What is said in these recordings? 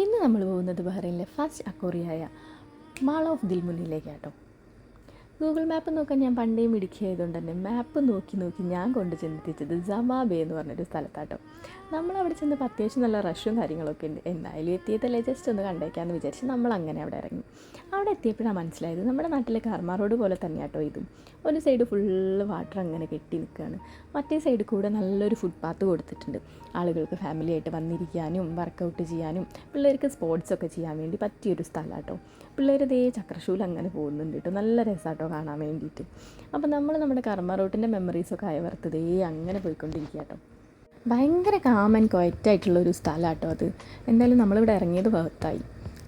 ഇന്ന് നമ്മൾ പോകുന്നത് ബഹ്റൈനിലെ ഫസ്റ്റ് അക്കോറിയായ മാൾ ഓഫ് ദിൽമുനിയിലേക്കാട്ടോ. ഗൂഗിൾ മാപ്പ് നോക്കാൻ ഞാൻ പണ്ടേ മിടുക്കിയായതുകൊണ്ട് തന്നെ മാപ്പ് നോക്കി നോക്കി ഞാൻ കൊണ്ട് ചെന്നെത്തിച്ചത് ജമാബെ എന്ന് പറഞ്ഞൊരു സ്ഥലത്താട്ടോ. നമ്മളവിടെ ചെന്നപ്പോൾ അത്യാവശ്യം നല്ല റഷും കാര്യങ്ങളൊക്കെ ഉണ്ട്. എന്തായാലും എത്തിയതല്ലേ, ജസ്റ്റ് ഒന്ന് കണ്ടേക്കാമെന്ന് വിചാരിച്ച് നമ്മൾ അങ്ങനെ അവിടെ ഇറങ്ങി. അവിടെ എത്തിയപ്പോഴാണ് മനസ്സിലായത് നമ്മുടെ നാട്ടിലെ കർമ്മ റോഡ് പോലെ തന്നെയാട്ടോ ഇതും. ഒരു സൈഡ് ഫുള്ള് വാട്ടർ അങ്ങനെ കെട്ടി നിൽക്കുകയാണ്, മറ്റേ സൈഡിൽ കൂടെ നല്ലൊരു ഫുട്പാത്ത് കൊടുത്തിട്ടുണ്ട്. ആളുകൾക്ക് ഫാമിലിയായിട്ട് വന്നിരിക്കാനും വർക്കൗട്ട് ചെയ്യാനും പിള്ളേർക്ക് സ്പോർട്സൊക്കെ ചെയ്യാൻ വേണ്ടി പറ്റിയൊരു സ്ഥലമാട്ടോ. പിള്ളേർ ഇതേ ചക്രശൂൽ അങ്ങനെ പോകുന്നുണ്ട് കേട്ടോ. നല്ല രസമാട്ടോ കാണാൻ വേണ്ടിയിട്ട്. അപ്പോൾ നമ്മൾ നമ്മുടെ കർമ്മ റോട്ടിൻ്റെ മെമ്മറീസൊക്കെ അയവറുത്തതേ അങ്ങനെ പോയിക്കൊണ്ടിരിക്കുക കേട്ടോ. ഭയങ്കര കാം ആൻഡ് ക്വയറ്റായിട്ടുള്ളൊരു സ്ഥലമാട്ടോ അത്. എന്തായാലും നമ്മളിവിടെ ഇറങ്ങിയത് ഭാഗത്തായി.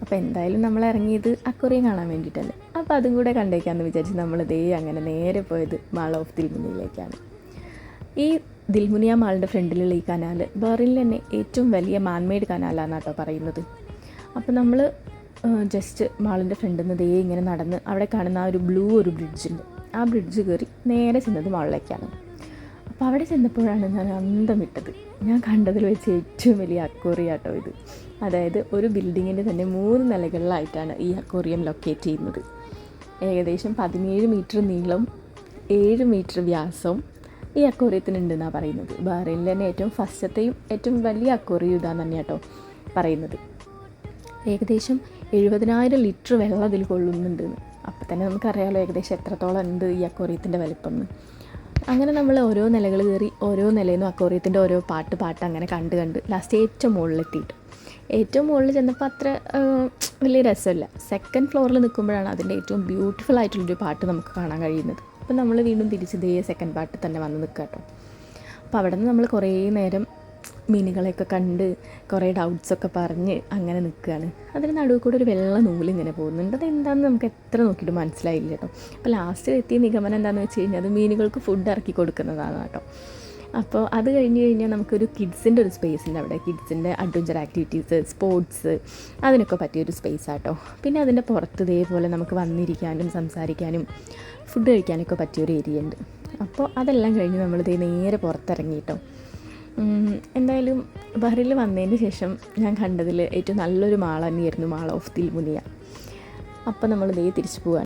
അപ്പോൾ എന്തായാലും നമ്മൾ ഇറങ്ങിയത് അക്വേറിയം കാണാൻ വേണ്ടിയിട്ടല്ലേ, അപ്പോൾ അതും കൂടെ കണ്ടേക്കാമെന്ന് വിചാരിച്ച് നമ്മളിതേ അങ്ങനെ നേരെ പോയത് മാൾ ഓഫ് ദിൽമുനിയിലേക്കാണ്. ഈ ദിൽമുനിയ മാളിൻ്റെ ഫ്രണ്ടിലുള്ള ഈ കനാൽ ബഹ്റൈനിൽ തന്നെ ഏറ്റവും വലിയ മാൻമെയ്ഡ് കനാലാണെന്ന് കേട്ടോ പറയുന്നത്. അപ്പോൾ നമ്മൾ ജസ്റ്റ് മാളിൻ്റെ ഫ്രണ്ടിൽ നിന്ന് ദേ ഇങ്ങനെ നടന്ന് അവിടെ കാണുന്ന ആ ഒരു ബ്ലൂ ഒരു ബ്രിഡ്ജുണ്ട്, ആ ബ്രിഡ്ജ് കയറി നേരെ ചെന്നത് മാളിലേക്കാണ്. അപ്പോൾ അവിടെ ചെന്നപ്പോഴാണ് ഞാൻ അന്തം വിട്ടത്. ഞാൻ കണ്ടതിൽ വെച്ച് ഏറ്റവും വലിയ അക്വേറിയം ആട്ടോ ഇത്. അതായത് ഒരു ബിൽഡിങ്ങിൻ്റെ തന്നെ 3 നിലകളിലായിട്ടാണ് ഈ അക്വേറിയം ലൊക്കേറ്റ് ചെയ്യുന്നത്. ഏകദേശം 17 മീറ്റർ നീളം, 7 മീറ്റർ വ്യാസവും ഈ അക്വേറിയത്തിനുണ്ടെന്നാണ് പറയുന്നത്. ബഹ്റൈനിൽ തന്നെ ഏറ്റവും ഫസ്റ്റത്തെയും ഏറ്റവും വലിയ അക്വേറിയം ഇതാന്ന് തന്നെയാണ് കേട്ടോ പറയുന്നത്. ഏകദേശം 70,000 ലിറ്റർ വെള്ളം അതിൽ കൊള്ളുന്നുണ്ടെന്ന്. അപ്പോൾ തന്നെ നമുക്കറിയാമല്ലോ ഏകദേശം എത്രത്തോളം ഉണ്ട് ഈ അക്വേറിയത്തിൻ്റെ വലിപ്പം എന്ന്. അങ്ങനെ നമ്മൾ ഓരോ നിലകൾ കയറി ഓരോ നിലയിൽ നിന്നും അക്വേറിയത്തിൻ്റെ ഓരോ പാട്ട് അങ്ങനെ കണ്ട് ലാസ്റ്റ് ഏറ്റവും മുകളിലെത്തിയിട്ട് ഏറ്റവും മുകളിൽ ചെന്നപ്പോൾ അത്ര വലിയ രസമില്ല. സെക്കൻഡ് ഫ്ലോറിൽ നിൽക്കുമ്പോഴാണ് അതിൻ്റെ ഏറ്റവും ബ്യൂട്ടിഫുൾ ആയിട്ടുള്ളൊരു പാട്ട് നമുക്ക് കാണാൻ കഴിയുന്നത്. അപ്പോൾ നമ്മൾ വീണ്ടും തിരിച്ച് ഇതേ സെക്കൻഡ് പാട്ട് തന്നെ വന്ന് നിൽക്കുക കേട്ടോ. അപ്പോൾ അവിടെ നിന്ന് നമ്മൾ കുറേ നേരം മീനുകളെയൊക്കെ കണ്ട് കുറേ ഡൗട്ട്സൊക്കെ പറഞ്ഞ് അങ്ങനെ നിൽക്കുകയാണ്. അതിന് നടുവ് കൂടെ ഒരു വെള്ള നൂലിങ്ങനെ പോകുന്നുണ്ട്. അതെന്താണെന്ന് നമുക്ക് എത്ര നോക്കിയിട്ട് മനസ്സിലായില്ല കേട്ടോ. അപ്പോൾ ലാസ്റ്റ് എത്തിയ നിഗമനം എന്താണെന്ന് വെച്ച് കഴിഞ്ഞാൽ അത് മീനുകൾക്ക് ഫുഡ് ഇറക്കി കൊടുക്കുന്നതാണ് കേട്ടോ. അപ്പോൾ അത് കഴിഞ്ഞ് നമുക്കൊരു കിഡ്സിൻ്റെ ഒരു സ്പേസ് ഉണ്ട് അവിടെ. കിഡ്സിൻ്റെ അഡ്വഞ്ചർ ആക്ടിവിറ്റീസ്, സ്പോർട്സ്, അതിനൊക്കെ പറ്റിയൊരു സ്പേസ് ആട്ടോ. പിന്നെ അതിൻ്റെ പുറത്ത് ഇതേപോലെ നമുക്ക് വന്നിരിക്കാനും സംസാരിക്കാനും ഫുഡ് കഴിക്കാനൊക്കെ പറ്റിയൊരു ഏരിയ ഉണ്ട്. അപ്പോൾ അതെല്ലാം കഴിഞ്ഞ് നമ്മളിതേ നേരെ പുറത്തിറങ്ങി കേട്ടോ. എന്തായാലും ബഹ്റൈനിൽ വന്നതിന് ശേഷം ഞാൻ കണ്ടതിൽ ഏറ്റവും നല്ലൊരു മാൾ തന്നെയായിരുന്നു മാൾ ഓഫ് ദിൽമുനിയ. അപ്പോൾ നമ്മളിതേ തിരിച്ചു പോവുകയാണ്.